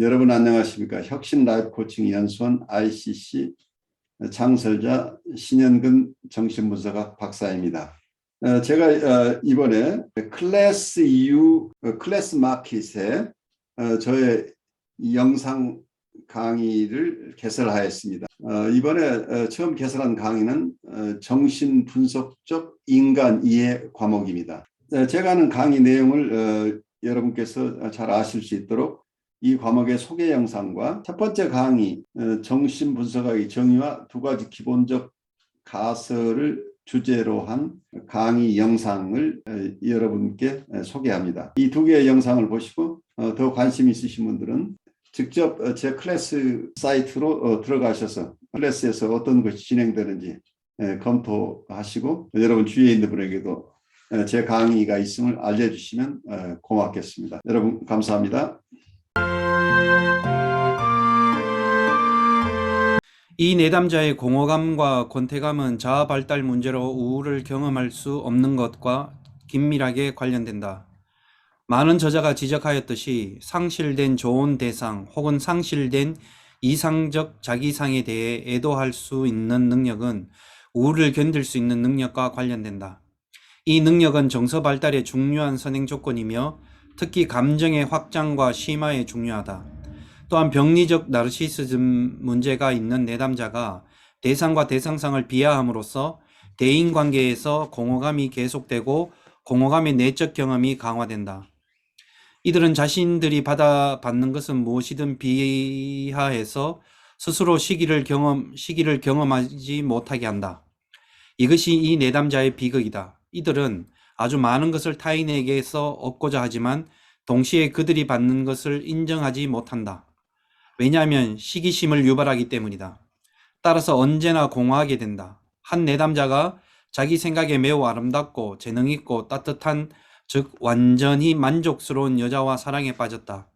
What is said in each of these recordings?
여러분 안녕하십니까? 혁신 라이프 코칭 연수원 ICC 창설자 신현근 정신분석학 박사입니다. 제가 이번에 클래스 EU 클래스 마켓에 저의 영상 강의를 개설하였습니다. 이번에 처음 개설한 강의는 정신분석적 인간 이해 과목입니다. 제가 하는 강의 내용을 여러분께서 잘 아실 수 있도록 이 과목의 소개 영상과 첫 번째 강의 정신분석학의 정의와 두 가지 기본적 가설을 주제로 한 강의 영상을 여러분께 소개합니다. 이 두 개의 영상을 보시고 더 관심 있으신 분들은 직접 제 클래스 사이트로 들어가셔서 클래스에서 어떤 것이 진행되는지 검토하시고 여러분 주위에 있는 분에게도 제 강의가 있음을 알려주시면 고맙겠습니다. 여러분 감사합니다. 이 내담자의 공허감과 권태감은 자아 발달 문제로 우울을 경험할 수 없는 것과 긴밀하게 관련된다. 많은 저자가 지적하였듯이 상실된 좋은 대상 혹은 상실된 이상적 자기상에 대해 애도할 수 있는 능력은 우울을 견딜 수 있는 능력과 관련된다. 이 능력은 정서 발달의 중요한 선행 조건이며 특히 감정의 확장과 심화에 중요하다. 또한 병리적 나르시시즘 문제가 있는 내담자가 대상과 대상상을 비하함으로써 대인관계에서 공허감이 계속되고 공허감의 내적 경험이 강화된다. 이들은 자신들이 받는 것은 무엇이든 비하해서 스스로 시기를 경험하지 못하게 한다. 이것이 이 내담자의 비극이다. 이들은 아주 많은 것을 타인에게서 얻고자 하지만 동시에 그들이 받는 것을 인정하지 못한다. 왜냐하면 시기심을 유발하기 때문이다. 따라서 언제나 공허하게 된다. 한 내담자가 자기 생각에 매우 아름답고 재능있고 따뜻한, 즉 완전히 만족스러운 여자와 사랑에 빠졌다.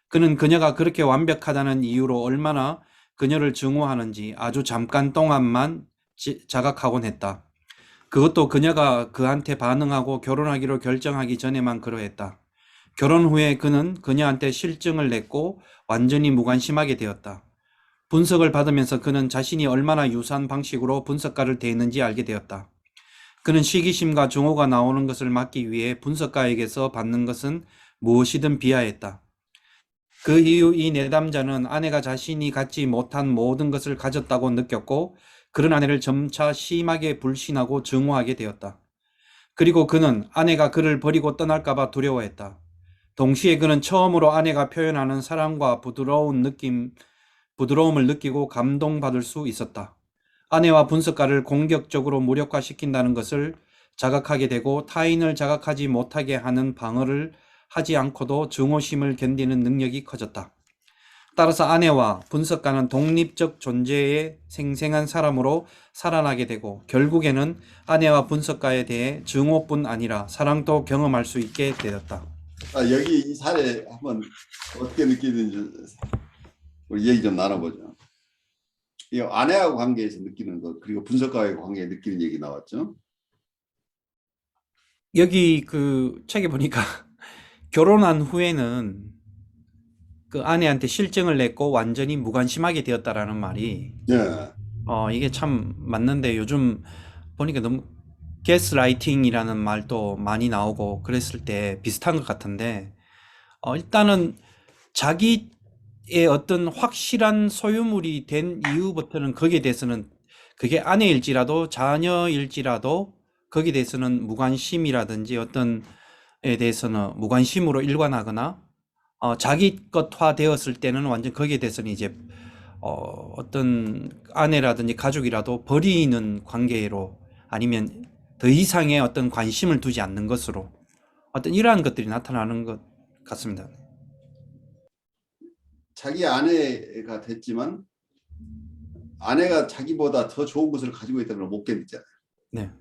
그는 그녀가 그렇게 완벽하다는 이유로 얼마나 그녀를 증오하는지 아주 잠깐 동안만 자각하곤 했다. 그것도 그녀가 그한테 반응하고 결혼하기로 결정하기 전에만 그러했다. 결혼 후에 그는 그녀한테 실증을 냈고 완전히 무관심하게 되었다. 분석을 받으면서 그는 자신이 얼마나 유사한 방식으로 분석가를 대했는지 알게 되었다. 그는 시기심과 증오가 나오는 것을 막기 위해 분석가에게서 받는 것은 무엇이든 비하했다. 그 이후 이 내담자는 아내가 자신이 갖지 못한 모든 것을 가졌다고 느꼈고 그런 아내를 점차 심하게 불신하고 증오하게 되었다. 그리고 그는 아내가 그를 버리고 떠날까 봐 두려워했다. 동시에 그는 처음으로 아내가 표현하는 사랑과 부드러움을 느끼고 감동받을 수 있었다. 아내와 분석가를 공격적으로 무력화시킨다는 것을 자각하게 되고 타인을 자각하지 못하게 하는 방어를 하지 않고도 증오심을 견디는 능력이 커졌다. 따라서 아내와 분석가는 독립적 존재의 생생한 사람으로 살아나게 되고 결국에는 아내와 분석가에 대해 증오뿐 아니라 사랑도 경험할 수 있게 되었다. 여기 이 사례 한번 어떻게 느끼는지 우리 얘기 좀 나눠보죠. 이 아내하고 관계에서 느끼는 것 그리고 분석가와의 관계에 느끼는 얘기 나왔죠. 여기 그 책에 보니까 결혼한 후에는 그 아내한테 실증을 냈고 완전히 무관심하게 되었다라는 말이 예. 이게 참 맞는데 요즘 보니까 너무 게스라이팅이라는 말도 많이 나오고 그랬을 때 비슷한 것 같은데 일단은 자기의 어떤 확실한 소유물이 된 이후부터는 거기에 대해서는 그게 아내일지라도 자녀일지라도 거기에 대해서는 무관심이라든지 어떤 에 대해서는 무관심으로 일관하거나 자기 것화 되었을 때는 완전 거기에 대해서는 이제 어떤 아내라든지 가족이라도 버리는 관계로 아니면 더 이상의 어떤 관심을 두지 않는 것으로 어떤 이러한 것들이 나타나는 것 같습니다. 자기 아내가 됐지만 아내가 자기보다 더 좋은 것을 가지고 있다는 걸 못 견디잖아요. 네.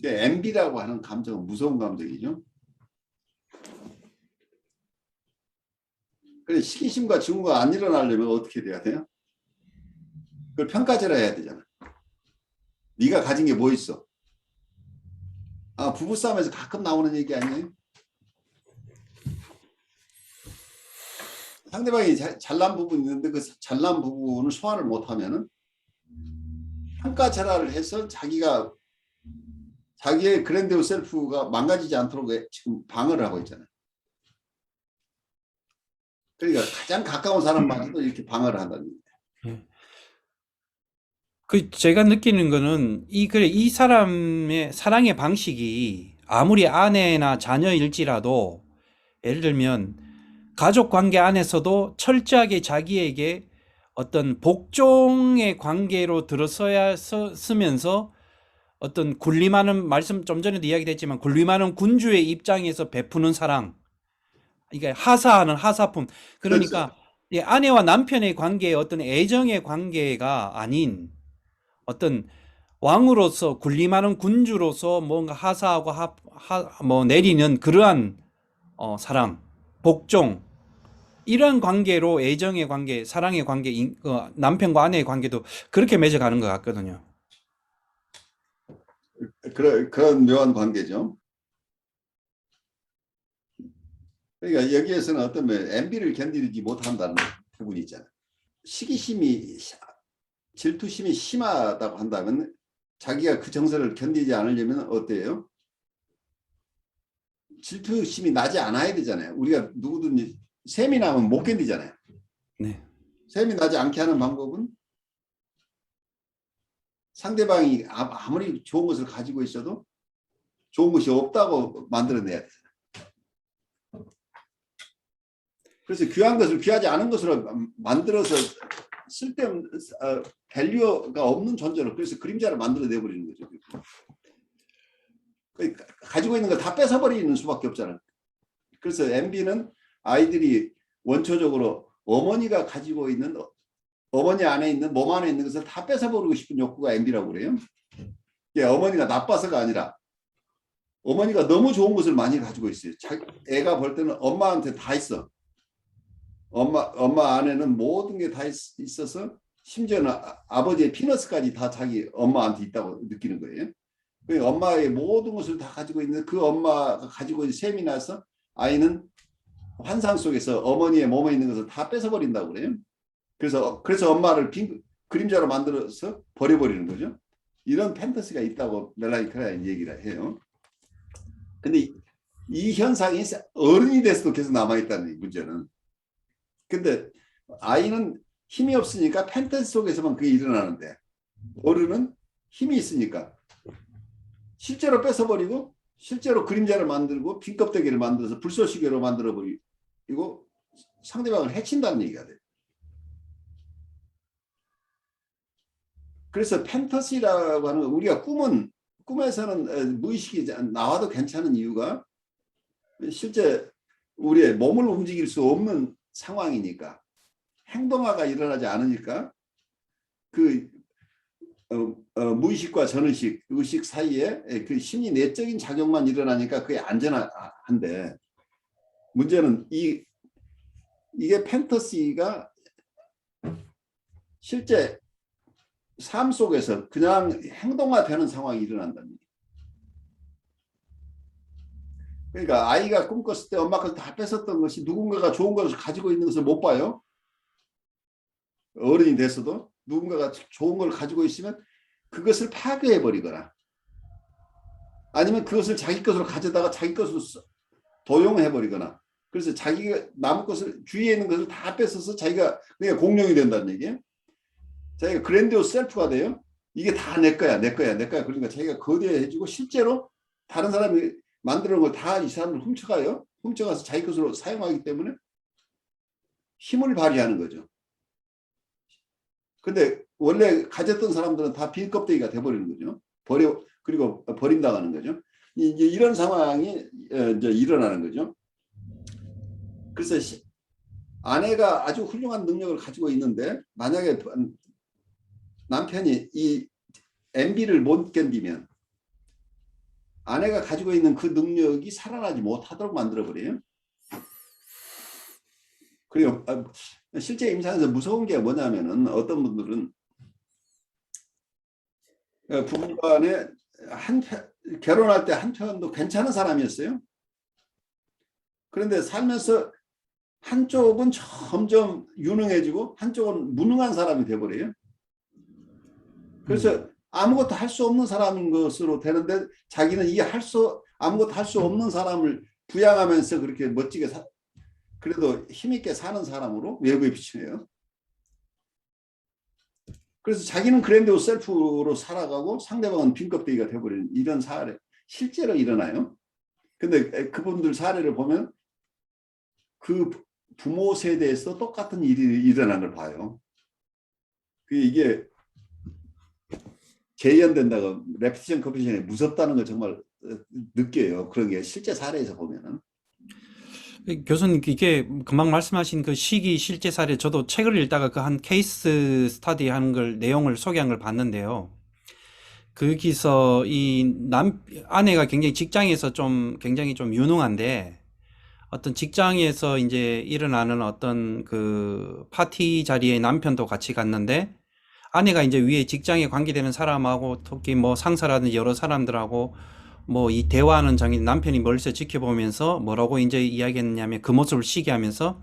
envy라고 하는 감정은 무서운 감정이죠. 그래 시기심과 증오가 안 일어나려면 어떻게 돼야 돼요? 그걸 평가절하 해야 되잖아. 네가 가진 게 뭐 있어? 부부싸움에서 가끔 나오는 얘기 아니에요? 상대방이 잘난 부분이 있는데 그 잘난 부분을 소화를 못하면은 평가절하를 해서 자기의 그랜디오스 셀프가 망가지지 않도록 지금 방어를 하고 있잖아요. 그러니까 가장 가까운 사람마저도 이렇게 방어를 한다는 얘기예요. 그 제가 느끼는 거는 이 사람의 사랑의 방식이 아무리 아내나 자녀일지라도 예를 들면 가족 관계 안에서도 철저하게 자기에게 어떤 복종의 관계로 들어서야 쓰면서 어떤 군림하는 말씀 좀 전에도 이야기했지만 군림하는 군주의 입장에서 베푸는 사랑, 이게 하사하는 하사품. 그렇죠. 그러니까 이 아내와 남편의 관계의 어떤 애정의 관계가 아닌 어떤 왕으로서 군림하는 군주로서 뭔가 하사하고 뭐 내리는 그러한 사랑, 복종, 이런 관계로 애정의 관계, 사랑의 관계, 남편과 아내의 관계도 그렇게 맺어가는 것 같거든요. 그런 묘한 관계죠. 그러니까 여기에서는 어떤 MB를 견디지 못한다는 부분이 있잖아요. 시기심이, 질투심이 심하다고 한다면 자기가 그 정서를 견디지 않으려면 어때요? 질투심이 나지 않아야 되잖아요. 우리가 누구든지 셈이 나면 못 견디잖아요. 네. 셈이 나지 않게 하는 방법은 상대방이 아무리 좋은 것을 가지고 있어도 좋은 것이 없다고 만들어내야 되잖아요. 그래서 귀한 것을 귀하지 않은 것으로 만들어서 쓸데없는 밸류가 없는 존재로, 그래서 그림자를 만들어내버리는 거죠. 가지고 있는 걸 다 뺏어버리는 수밖에 없잖아요. 그래서 MB는 아이들이 원초적으로 어머니가 가지고 있는, 어머니 안에 있는, 몸 안에 있는 것을 다 뺏어버리고 싶은 욕구가 MB라고 그래요. 이게 어머니가 나빠서가 아니라 어머니가 너무 좋은 것을 많이 가지고 있어요. 애가 볼 때는 엄마한테 다 있어. 엄마 안에는 모든 게 다 있어서 심지어는 아버지의 피너스까지 다 자기 엄마한테 있다고 느끼는 거예요. 엄마의 모든 것을 다 가지고 있는 그 엄마가 가지고 있는 셈이 나서 아이는 환상 속에서 어머니의 몸에 있는 것을 다 뺏어버린다고 그래요. 그래서 엄마를 그림자로 만들어서 버려버리는 거죠. 이런 판타지가 있다고 멜라니 클라인 얘기를 해요. 근데 이 현상이 어른이 돼서도 계속 남아있다는 문제는. 근데 아이는 힘이 없으니까 판타지 속에서만 그게 일어나는데 어른은 힘이 있으니까 실제로 뺏어버리고 실제로 그림자를 만들고 빈 껍데기를 만들어서 불쏘시개로 만들어버리고 상대방을 해친다는 얘기가 돼요. 그래서 판타지라고 하는 거, 우리가 꿈에서는 무의식이 나와도 괜찮은 이유가 실제 우리의 몸을 움직일 수 없는 상황이니까, 행동화가 일어나지 않으니까 그 무의식과 전의식, 의식 사이에 그 심리 내적인 작용만 일어나니까 그게 안전한데, 문제는 이게 판타지가 실제 삶 속에서 그냥 행동화되는 상황이 일어난다는 얘기예요. 그러니까 아이가 꿈꿨을 때 엄마가 다 뺏었던 것이 누군가가 좋은 것을 가지고 있는 것을 못 봐요. 어른이 돼서도 누군가가 좋은 걸 가지고 있으면 그것을 파괴해버리거나 아니면 그것을 자기 것으로 가져다가 자기 것으로 도용해버리거나, 그래서 자기가 남의 것을, 주위에 있는 것을 다 뺏어서 자기가 그냥 공룡이 된다는 얘기예요. 자기가 그랜디오스 셀프가 돼요. 이게 다 내 거야, 내 거야, 내 거야. 그러니까 자기가 거대해지고 실제로 다른 사람이 만들어 놓은 걸 다 이 사람을 훔쳐가요. 훔쳐가서 자기 것으로 사용하기 때문에 힘을 발휘하는 거죠. 근데 원래 가졌던 사람들은 다 빈 껍데기가 돼버리는 거죠. 그리고 버림당하는 거죠. 이런 상황이 이제 일어나는 거죠. 그래서 아내가 아주 훌륭한 능력을 가지고 있는데 만약에 남편이 이 MB를 못 견디면 아내가 가지고 있는 그 능력이 살아나지 못하도록 만들어버려요. 그리고 실제 임상에서 무서운 게 뭐냐면은 어떤 분들은 부부간에 결혼할 때 한편도 괜찮은 사람이었어요. 그런데 살면서 한쪽은 점점 유능해지고 한쪽은 무능한 사람이 돼버려요. 그래서 아무것도 할 수 없는 사람인 것으로 되는데 자기는 이 아무것도 할 수 없는 사람을 부양하면서 그렇게 멋지게 그래도 힘있게 사는 사람으로 외부에 비추네요. 그래서 자기는 그랜디오스 셀프로 살아가고 상대방은 빈껍데기가 돼버리는 이런 사례 실제로 일어나요. 근데 그분들 사례를 보면 그 부모 세대에서 똑같은 일이 일어나는 걸 봐요. 이게 재현된다고 레피티션 커피션이 무섭다는 걸 정말 느껴요. 그런 게 실제 사례에서 보면은. 교수님, 이게 금방 말씀하신 그 시기 실제 사례, 저도 책을 읽다가 그 한 케이스 스터디 하는 걸, 내용을 소개한 걸 봤는데요. 거기서 아내가 굉장히 직장에서 굉장히 좀 유능한데, 어떤 직장에서 이제 일어나는 어떤 그 파티 자리에 남편도 같이 갔는데, 아내가 이제 위에 직장에 관계되는 사람하고 특히 뭐 상사라든지 여러 사람들하고 뭐 이 대화하는 장면 남편이 멀리서 지켜보면서 뭐라고 이제 이야기했냐면 그 모습을 시기하면서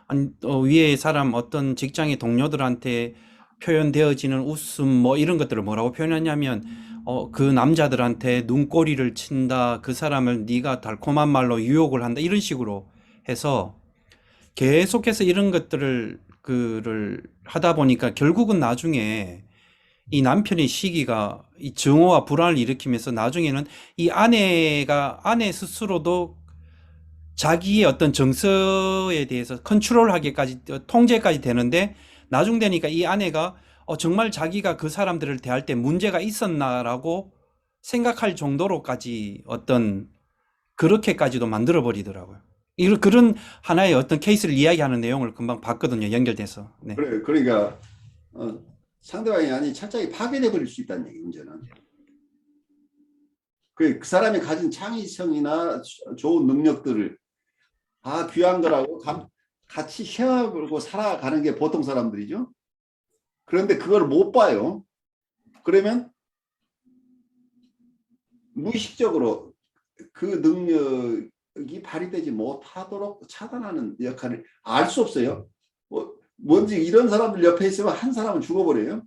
아니 위에 사람 어떤 직장의 동료들한테 표현되어지는 웃음 뭐 이런 것들을 뭐라고 표현했냐면 그 남자들한테 눈꼬리를 친다, 그 사람을 네가 달콤한 말로 유혹을 한다, 이런 식으로 해서 계속해서 이런 것들을 그를 하다 보니까 결국은 나중에 이 남편의 시기가 이 증오와 불안을 일으키면서 나중에는 이 아내 스스로도 자기의 어떤 정서에 대해서 컨트롤하기까지 통제까지 되는데, 나중 되니까 이 아내가 정말 자기가 그 사람들을 대할 때 문제가 있었나라고 생각할 정도로까지 어떤 그렇게까지도 만들어 버리더라고요. 그런 하나의 어떤 케이스를 이야기하는 내용을 금방 봤거든요. 연결돼서. 네. 그래, 그러니까 상대방이 아니 철저히 파괴돼 버릴 수 있다는 얘기 문제는. 그 사람이 가진 창의성이나 좋은 능력들을 다 귀한 거라고 같이 쉐어하고 살아가는 게 보통 사람들이죠. 그런데 그걸 못 봐요. 그러면 무의식적으로 그 능력이 발휘되지 못하도록 차단하는 역할을 알 수 없어요. 뭔지 이런 사람들 옆에 있으면 한 사람은 죽어버려요.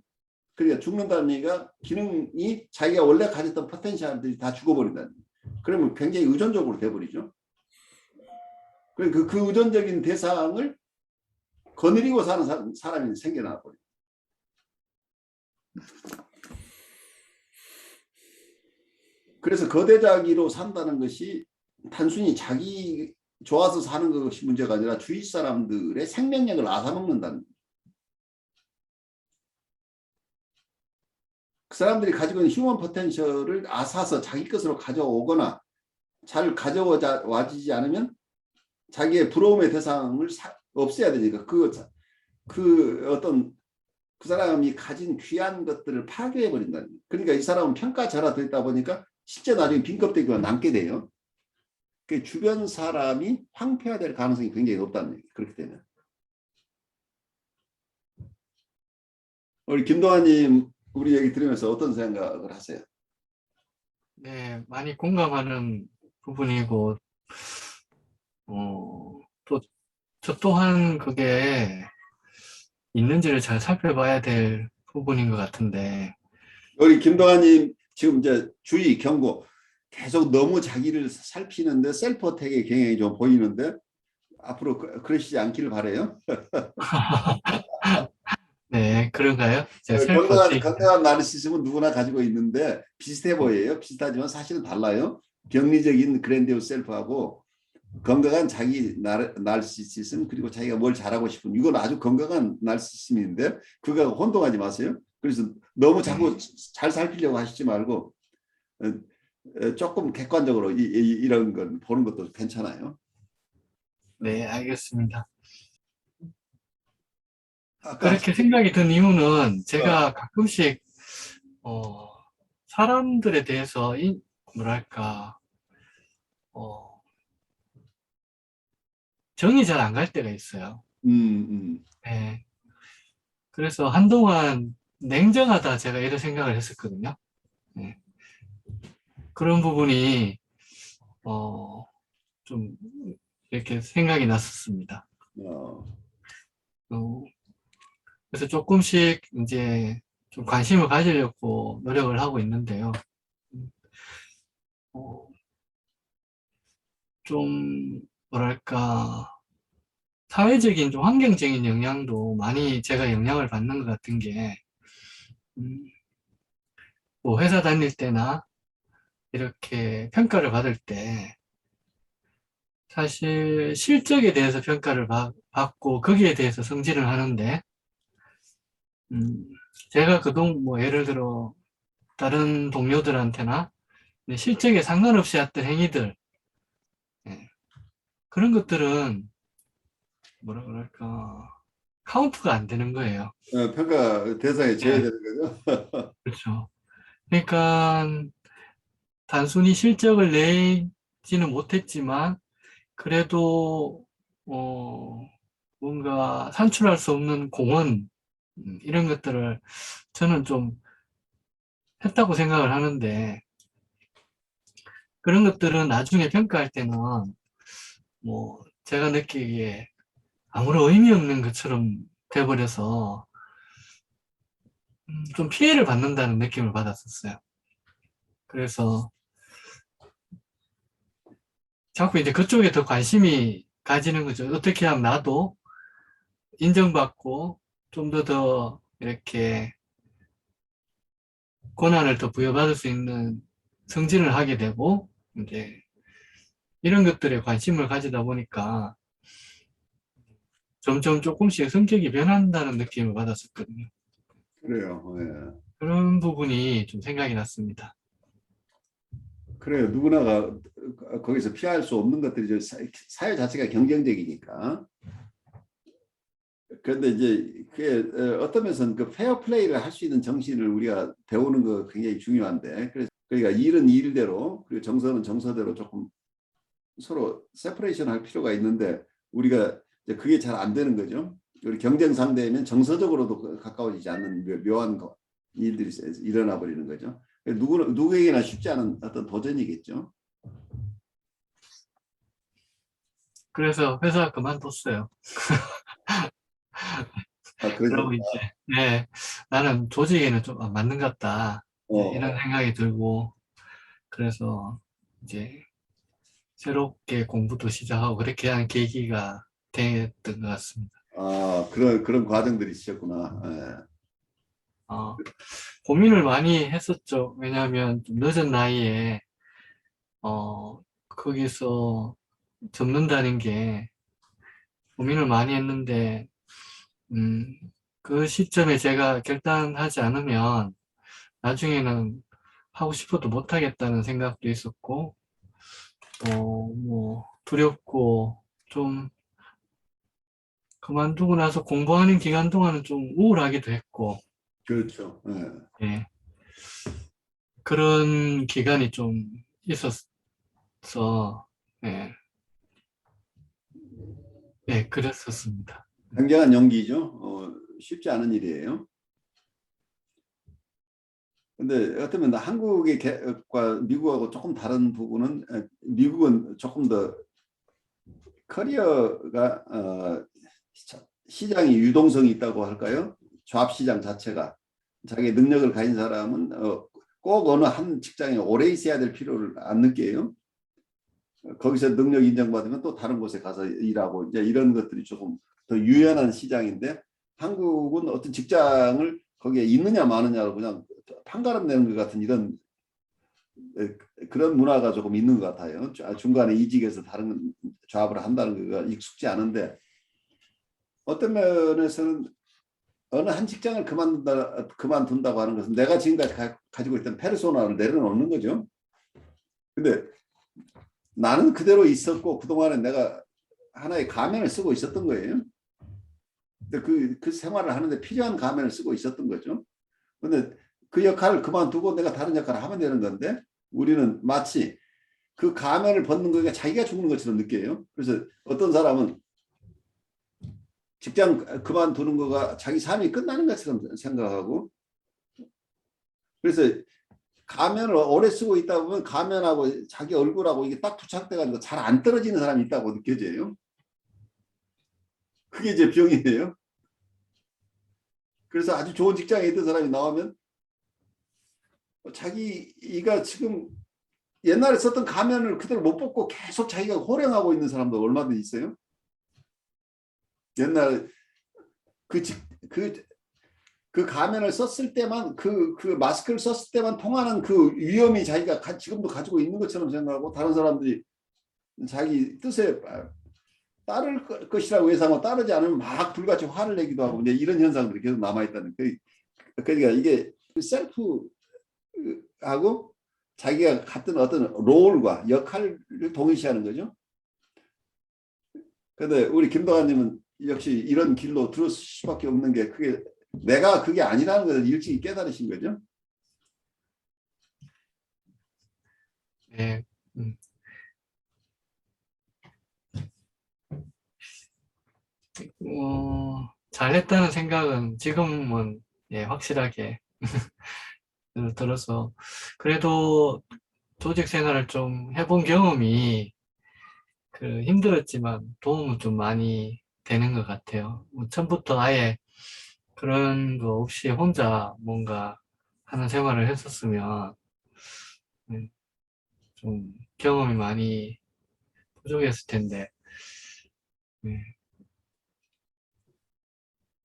그러니까 죽는다는 얘기가 기능이 자기가 원래 가졌던 포텐셜들이 다 죽어버린다는 얘기. 그러면 굉장히 의존적으로 돼버리죠. 그 의존적인 대상을 거느리고 사는 사람이 생겨나 버려요. 그래서 거대자기로 산다는 것이 단순히 자기 좋아서 사는 것이 문제가 아니라 주위 사람들의 생명력을 앗아먹는다는. 그 사람들이 가지고 있는 휴먼 포텐셜을 앗아서 자기 것으로 가져오거나 잘 가져와지지 않으면 자기의 부러움의 대상을 없애야 되니까 그 사람이 가진 귀한 것들을 파괴해 버린다는. 그러니까 이 사람은 평가절하되어 있다 보니까 실제 나중에 빈껍데기가 남게 돼요. 그 주변 사람이 황폐화될 가능성이 굉장히 높다는 얘기. 그렇게 되면. 우리 김동환님, 우리 얘기 들으면서 어떤 생각을 하세요? 네, 많이 공감하는 부분이고, 또, 저 또한 그게 있는지를 잘 살펴봐야 될 부분인 것 같은데, 우리 김동환님 지금 이제 주의 경고 계속 너무 자기를 살피는데 셀프 어택의 경향이 좀 보이는데 앞으로 그러시지 않기를 바라요. 네, 그런가요? 제가 셀프 건강한 나르시즘은 누구나 가지고 있는데 비슷해 보여요. 비슷하지만 사실은 달라요. 병리적인 그랜디오스 셀프하고 건강한 자기 나르시시즘, 그리고 자기가 뭘 잘하고 싶은, 이건 아주 건강한 나르시시즘인데 그거 혼동하지 마세요. 그래서 너무 자꾸 잘 살피려고 하시지 말고 조금 객관적으로 이런 건 보는 것도 괜찮아요. 네, 알겠습니다. 아까 그렇게 생각이 든 이유는 제가 가끔씩 사람들에 대해서 뭐랄까 정이 잘 안 갈 때가 있어요. 네. 그래서 한동안 냉정하다, 제가 이런 생각을 했었거든요. 네. 그런 부분이 좀 이렇게 생각이 났었습니다. 그래서 조금씩 이제 좀 관심을 가지려고 노력을 하고 있는데요. 어, 좀 뭐랄까 사회적인 좀 환경적인 영향도 많이 제가 영향을 받는 것 같은 게 뭐 회사 다닐 때나 이렇게 평가를 받을 때 사실 실적에 대해서 평가를 받고 거기에 대해서 성질을 하는데 제가 그동 뭐 예를 들어 다른 동료들한테나 실적에 상관없이 했던 행위들 예, 그런 것들은 뭐라 그럴까 카운트가 안 되는 거예요. 평가 대상에 예, 제외되는 거죠. 그렇죠. 그러니까 단순히 실적을 내지는 못했지만 그래도 뭔가 산출할 수 없는 공헌 이런 것들을 저는 좀 했다고 생각을 하는데 그런 것들은 나중에 평가할 때는 뭐 제가 느끼기에 아무런 의미 없는 것처럼 돼버려서 좀 피해를 받는다는 느낌을 받았었어요. 그래서 자꾸 이제 그쪽에 더 관심이 가지는 거죠. 어떻게 하면 나도 인정받고 좀 더 이렇게 권한을 더 부여받을 수 있는 승진을 하게 되고 이제 이런 것들에 관심을 가지다 보니까 점점 조금씩 성격이 변한다는 느낌을 받았었거든요. 그래요. 예. 그런 부분이 좀 생각이 났습니다. 그래요. 누구나가 거기서 피할 수 없는 것들이 사회 자체가 경쟁적이니까. 그런데 이제 그게 어떤 면에서는 그 페어 플레이를 할 수 있는 정신을 우리가 배우는 거 굉장히 중요한데, 그래서 그러니까 일은 일대로 그리고 정서는 정서대로 조금 서로 세퍼레이션 할 필요가 있는데 우리가 이제 그게 잘 안 되는 거죠. 우리 경쟁 상대면 정서적으로도 가까워지지 않는 묘한 일들이 일어나 버리는 거죠. 누구에게나 쉽지 않은 어떤 도전이겠죠. 그래서 회사 그만뒀어요. 아, 그래서 그러고 이제 네, 나는 조직에는 좀 안 맞는 것 같다. 이런 어, 생각이 들고 그래서 이제 새롭게 공부도 시작하고 그렇게 하는 계기가 됐던 것 같습니다. 그런 과정들이 있었구나. 예. 어, 고민을 많이 했었죠. 왜냐하면 좀 늦은 나이에 거기서 접는다는 게 고민을 많이 했는데 음, 그 시점에 제가 결단하지 않으면 나중에는 하고 싶어도 못하겠다는 생각도 있었고 뭐 두렵고 좀 그만두고 나서 공부하는 기간 동안은 좀 우울하기도 했고 그렇죠. 예. 예, 그런 기간이 좀 있었어 예, 예, 그랬었습니다. 굉장한 용기죠. 쉽지 않은 일이에요. 근데 어쩌면 한국과 미국하고 조금 다른 부분은 미국은 조금 더 커리어가 시장이 유동성이 있다고 할까요? 조합 시장 자체가 자기 능력을 가진 사람은 꼭 어느 한 직장에 오래 있어야 될 필요를 안 느껴요. 거기서 능력 인정받으면 또 다른 곳에 가서 일하고 이제 이런 것들이 조금 더 유연한 시장인데 한국은 어떤 직장을 거기에 있느냐 마느냐로 그냥 판가름 내는 것 같은 이런 그런 문화가 조금 있는 것 같아요. 중간에 이직해서 다른 조합을 한다는 거가 익숙지 않은데 어떤 면에서는 어느 한 직장을 그만둔다고 하는 것은 내가 지금까지 가지고 있던 페르소나를 내려놓는 거죠. 근데 나는 그대로 있었고 그동안에 내가 하나의 가면을 쓰고 있었던 거예요. 근데 그 생활을 하는데 필요한 가면을 쓰고 있었던 거죠. 근데 그 역할을 그만두고 내가 다른 역할을 하면 되는 건데 우리는 마치 그 가면을 벗는 거가 자기가 죽는 것처럼 느껴요. 그래서 어떤 사람은 직장 그만두는 거가 자기 삶이 끝나는 것처럼 생각하고 그래서 가면을 오래 쓰고 있다 보면 가면하고 자기 얼굴하고 이게 딱 부착돼가지고 잘 안 떨어지는 사람이 있다고 느껴져요. 그게 이제 병이에요. 그래서 아주 좋은 직장에 있던 사람이 나오면 자기가 지금 옛날에 썼던 가면을 그대로 못 벗고 계속 자기가 호령하고 있는 사람도 얼마든지 있어요. 옛날 그 가면을 썼을 때만 그 마스크를 썼을 때만 통하는 그 위험이 자기가 지금도 가지고 있는 것처럼 생각하고 다른 사람들이 자기 뜻에 따를 것이라고 예상하고 따르지 않으면 막 불같이 화를 내기도 하고 이제 이런 현상들이 계속 남아있다는 그러니까 이게 셀프하고 자기가 갖던 어떤 롤과 역할을 동일시하는 거죠. 그런데 우리 김동환님은 역시 이런 길로 들을 수밖에 없는 게 그게 내가 그게 아니라는 것을 일찍이 깨달으신 거죠. 네. 잘했다는 생각은 지금은 예, 확실하게 들어서 그래도 조직 생활을 좀 해본 경험이 힘들었지만 도움은 좀 많이 되는 것 같아요. 처음부터 아예 그런 거 없이 혼자 뭔가 하는 생활을 했었으면 좀 경험이 많이 부족했을 텐데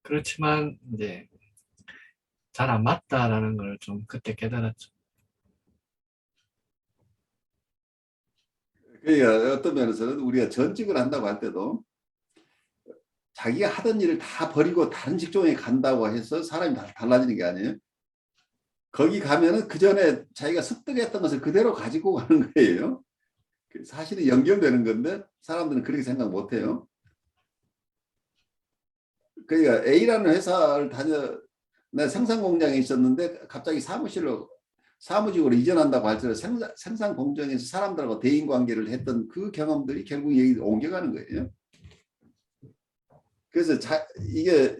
그렇지만 이제 잘 안 맞다라는 걸 좀 그때 깨달았죠. 그러니까 어떤 면에서는 우리가 전직을 한다고 할 때도 자기가 하던 일을 다 버리고 다른 직종에 간다고 해서 사람이 다 달라지는 게 아니에요. 거기 가면은 그 전에 자기가 습득했던 것을 그대로 가지고 가는 거예요. 사실은 연결되는 건데 사람들은 그렇게 생각 못 해요. 그러니까 A라는 회사를 내 생산 공장에 있었는데 갑자기 사무직으로 이전한다고 할 때 생산 공장에서 사람들하고 대인 관계를 했던 그 경험들이 결국 여기 옮겨가는 거예요. 그래서 이게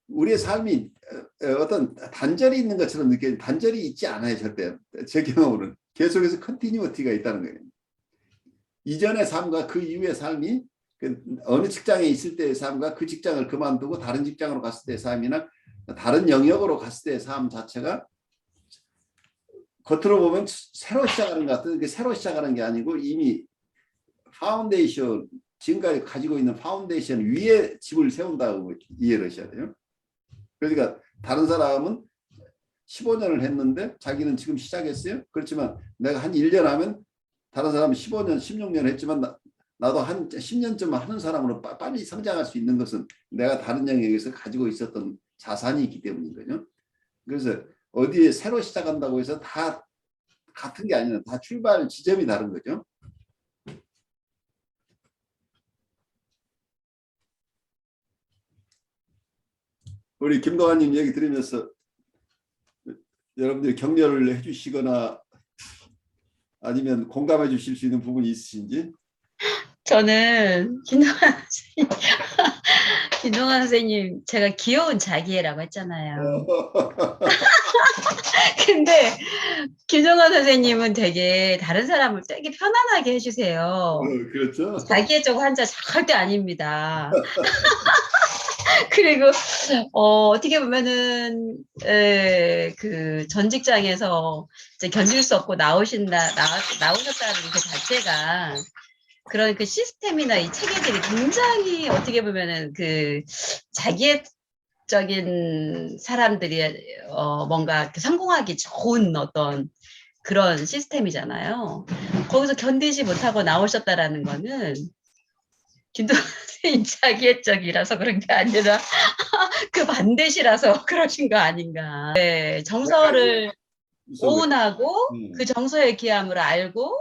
우리의 삶이 어떤 단절이 있는 것처럼 느껴지는 단절이 있지 않아요. 절대. 제 경험으로는 계속해서 컨티뉴어티가 있다는 거예요. 이전의 삶과 그 이후의 삶이 어느 직장에 있을 때의 삶과 그 직장을 그만두고 다른 직장으로 갔을 때의 삶이나 다른 영역으로 갔을 때의 삶 자체가 겉으로 보면 새로 시작하는 것 같은데 새로 시작하는 게 아니고 이미 파운데이션, 지금까지 가지고 있는 파운데이션 위에 집을 세운다고 이해를 하셔야 돼요. 그러니까 다른 사람은 15년을 했는데 자기는 지금 시작했어요. 그렇지만 내가 한 1년 하면 다른 사람은 15년, 16년 했지만 나도 한 10년쯤 하는 사람으로 빨리 성장할 수 있는 것은 내가 다른 영역에서 가지고 있었던 자산이 있기 때문인 거죠. 그래서 어디에 새로 시작한다고 해서 다 같은 게 아니라 다 출발 지점이 다른 거죠. 우리 김동환님 얘기 들으면서 여러분들이 격려를 해주시거나 아니면 공감해 주실 수 있는 부분이 있으신지? 저는 김동환 선생님 제가 귀여운 자기애라고 했잖아요. 근데 김동환 선생님은 되게 다른 사람을 되게 편안하게 해주세요. 그렇죠. 자기애적 환자 절대 아닙니다. 그리고 어떻게 보면은 그 전 직장에서 이제 견딜 수 없고 나오셨다는 그 자체가 그런 그 시스템이나 이 체계들이 굉장히 어떻게 보면은 그 자기애적인 사람들이 뭔가 성공하기 좋은 어떤 그런 시스템이잖아요. 거기서 견디지 못하고 나오셨다라는 거는 김동완 선생님 자기애적이라서 그런 게 아니라 그 반대시라서 그러신 거 아닌가. 네, 정서를 오운하고 그 정서의 귀함을 알고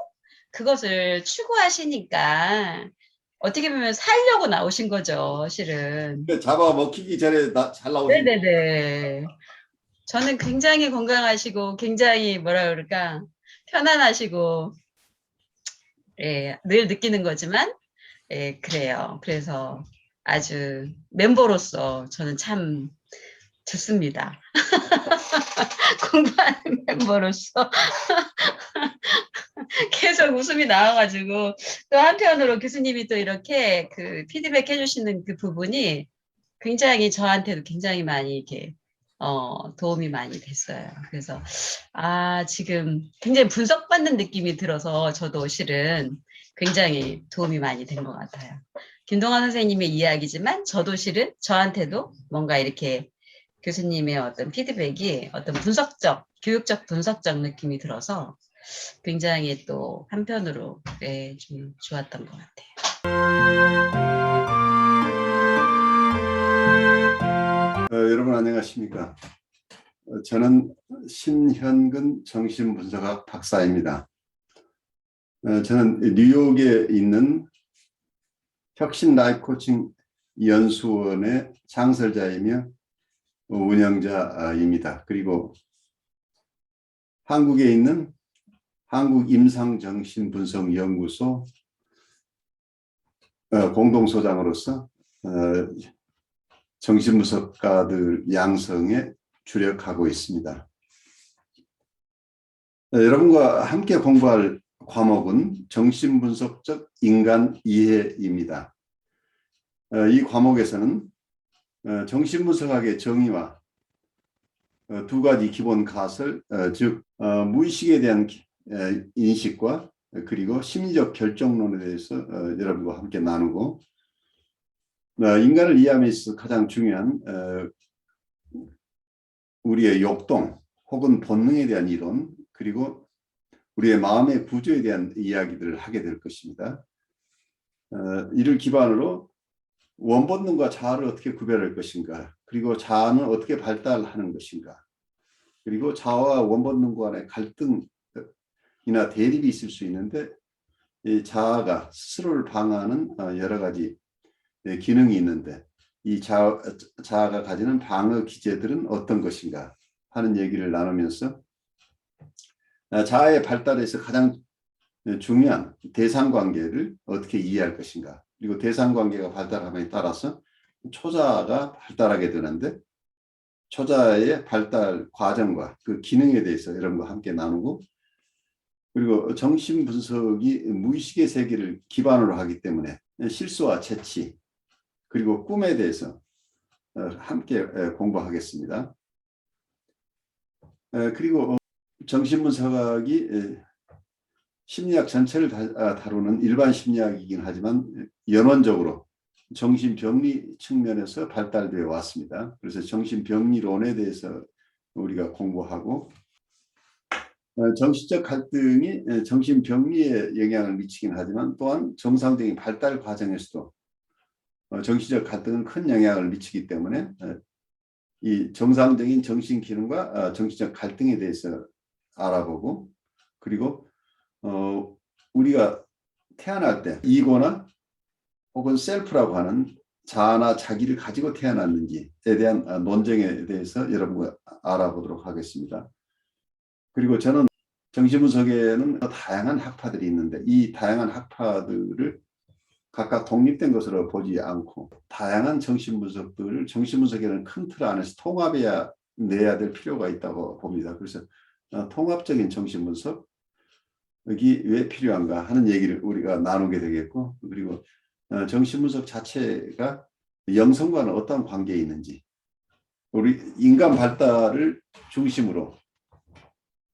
그것을 추구하시니까 어떻게 보면 살려고 나오신 거죠, 실은. 잡아먹히기 전에 잘 나오신. 네네네. 저는 굉장히 건강하시고 굉장히 뭐라 그럴까 편안하시고 예, 늘 느끼는 거지만 예, 그래요. 그래서 아주 멤버로서 저는 참 좋습니다. 공부하는 멤버로서 계속 웃음이 나와가지고 또 한편으로 교수님이 또 이렇게 그 피드백 해주시는 그 부분이 굉장히 저한테도 굉장히 많이 이렇게 도움이 많이 됐어요. 그래서 지금 굉장히 분석받는 느낌이 들어서 저도 실은 굉장히 도움이 많이 된 것 같아요. 김동완 선생님의 이야기지만 저도 실은 저한테도 뭔가 이렇게 교수님의 어떤 피드백이 어떤 분석적, 교육적 분석적 느낌이 들어서 굉장히 또 한편으로 좀 좋았던 것 같아요. 여러분 안녕하십니까? 저는 신현근 정신분석학 박사입니다. 저는 뉴욕에 있는 혁신 라이프 코칭 연수원의 창설자이며 운영자입니다. 그리고 한국에 있는 한국임상정신분석연구소 공동소장으로서 정신분석가들 양성에 주력하고 있습니다. 여러분과 함께 공부할 과목은 정신분석적 인간 이해입니다. 이 과목에서는 정신분석학의 정의와 두 가지 기본 가설, 즉 무의식에 대한 인식과 그리고 심리적 결정론에 대해서 여러분과 함께 나누고, 인간을 이해함에 있어서 가장 중요한 우리의 욕동 혹은 본능에 대한 이론, 그리고 우리의 마음의 구조에 대한 이야기들을 하게 될 것입니다. 이를 기반으로 원본능과 자아를 어떻게 구별할 것인가, 그리고 자아는 어떻게 발달하는 것인가, 그리고 자아와 원본능 간의 갈등이나 대립이 있을 수 있는데 이 자아가 스스로를 방어하는 여러 가지 기능이 있는데 이 자아가 가지는 방어 기제들은 어떤 것인가 하는 얘기를 나누면서 자아의 발달에서 가장 중요한 대상관계를 어떻게 이해할 것인가, 그리고 대상관계가 발달함에 따라서 초자아가 발달하게 되는데 초자아의 발달 과정과 그 기능에 대해서 여러분과 함께 나누고, 그리고 정신분석이 무의식의 세계를 기반으로 하기 때문에 실수와 재치 그리고 꿈에 대해서 함께 공부하겠습니다. 그리고 정신분석학이 심리학 전체를 다루는 일반 심리학이긴 하지만 연원적으로 정신병리 측면에서 발달되어 왔습니다. 그래서 정신병리론에 대해서 우리가 공부하고, 정신적 갈등이 정신병리에 영향을 미치긴 하지만 또한 정상적인 발달 과정에서도 정신적 갈등은 큰 영향을 미치기 때문에 이 정상적인 정신 기능과 정신적 갈등에 대해서 알아보고, 그리고 우리가 태어날 때 이고나 혹은 셀프라고 하는 자아나 자기를 가지고 태어났는지에 대한 논쟁에 대해서 여러분과 알아보도록 하겠습니다. 그리고 저는 정신분석에는 다양한 학파들이 있는데 이 다양한 학파들을 각각 독립된 것으로 보지 않고 다양한 정신분석들을 정신분석이라는 큰 틀 안에서 통합해야 내야 될 필요가 있다고 봅니다. 그래서 통합적인 정신분석이 왜 필요한가 하는 얘기를 우리가 나누게 되겠고, 그리고 정신분석 자체가 영성과는 어떤 관계에 있는지, 우리 인간 발달을 중심으로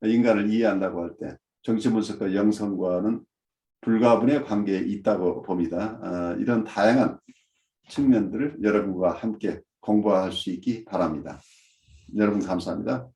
인간을 이해한다고 할 때 정신분석과 영성과는 불가분의 관계에 있다고 봅니다. 이런 다양한 측면들을 여러분과 함께 공부할 수 있기 바랍니다. 여러분 감사합니다.